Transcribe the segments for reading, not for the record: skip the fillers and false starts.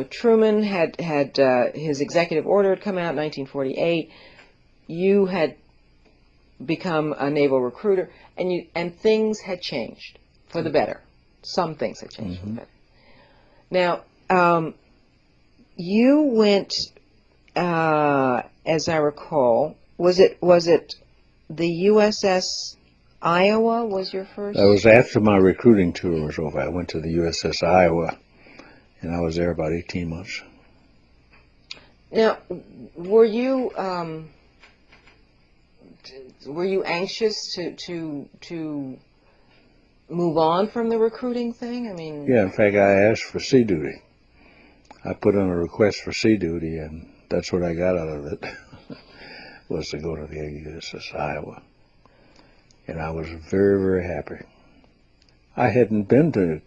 Truman had his executive order had come out in 1948. You had become a naval recruiter, and things had changed for the better. Some things had changed for the better. Now, you went, as I recall, was it the USS Iowa was your first? That was after my recruiting tour was over. I went to the USS Iowa, and I was there about 18 months. Now, were you anxious to move on from the recruiting thing? I mean, yeah. In fact, I asked for sea duty. I put in a request for sea duty, and that's what I got out of it. Was to go to the USS Iowa, and I was very, very happy. I hadn't been to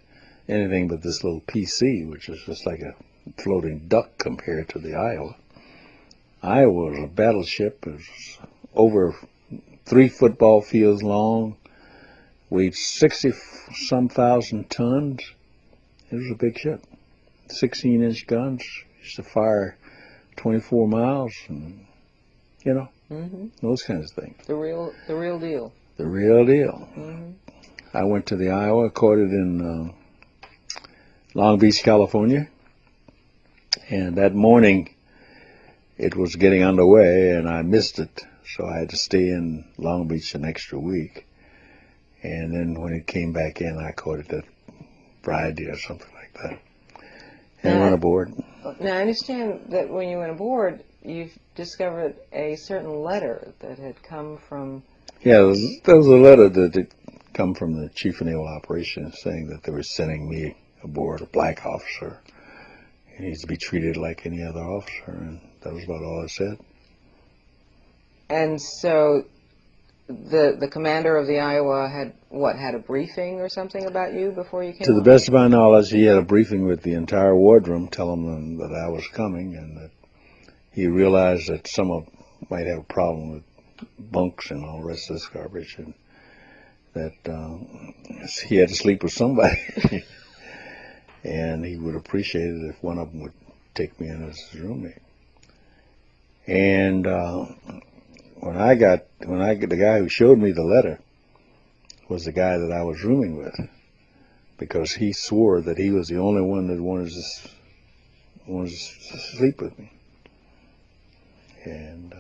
anything but this little PC, which is just like a floating duck compared to the Iowa. Iowa was a battleship. It was over 3 football fields long, weighed 60-some thousand tons. It was a big ship. 16-inch guns, used to fire 24 miles, and those kinds of things. The real deal. The real deal. I went to the Iowa, caught it in Long Beach, California, and that morning it was getting underway, and I missed it, so I had to stay in Long Beach an extra week. And then when it came back in, I caught it at Friday or something like that, and went aboard. Now, I understand that when you went aboard, you've discovered a certain letter that had come from... Yeah, there was a letter that had come from the Chief of Naval Operations saying that they were sending me aboard, a black officer. He needs to be treated like any other officer, and that was about all it said. And so the commander of the Iowa had a briefing or something about you before you came To the best of my knowledge, he had a briefing with the entire wardroom telling them that I was coming, and that he realized that some might have a problem with bunks and all the rest of this garbage, and that he had to sleep with somebody. And he would appreciate it if one of them would take me in as his roommate. And the guy who showed me the letter was the guy that I was rooming with, because he swore that he was the only one that wanted to sleep with me. And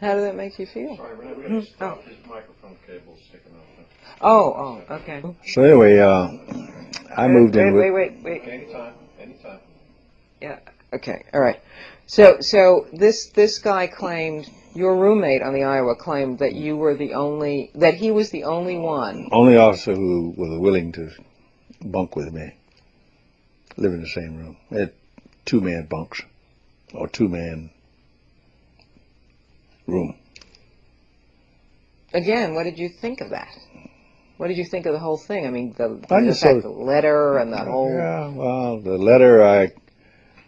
how did that make you feel? Sorry, we're going to stop. His microphone cable's sticking off. Oh, okay. so anyway, I moved in with... Wait. Anytime. Yeah. Okay. All right. So this guy claimed, your roommate on the Iowa claimed that he was the only one. Only officer who was willing to bunk with me, live in the same room. They had 2-man bunks, or 2-man room. Again, what did you think of that? What did you think of the whole thing? I mean, the letter and the whole... Yeah, well, the letter, I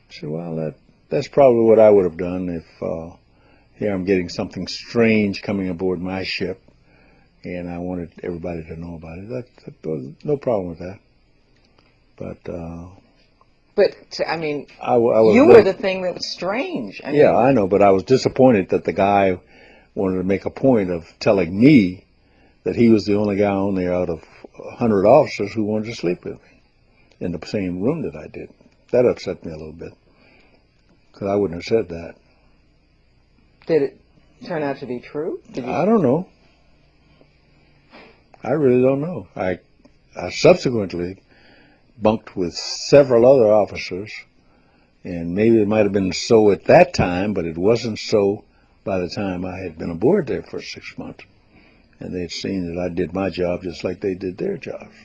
said, well, that's probably what I would have done if here I'm getting something strange coming aboard my ship, and I wanted everybody to know about it. That was no problem with that. But I mean, you were the thing that was strange. Yeah, I know, but I was disappointed that the guy wanted to make a point of telling me that he was the only guy on there out of 100 officers who wanted to sleep with me in the same room that I did. That upset me a little bit, because I wouldn't have said that. Did it turn out to be true? I don't know. I really don't know. I subsequently bunked with several other officers, and maybe it might have been so at that time, but it wasn't so by the time I had been aboard there for 6 months. And they had seen that I did my job just like they did their jobs.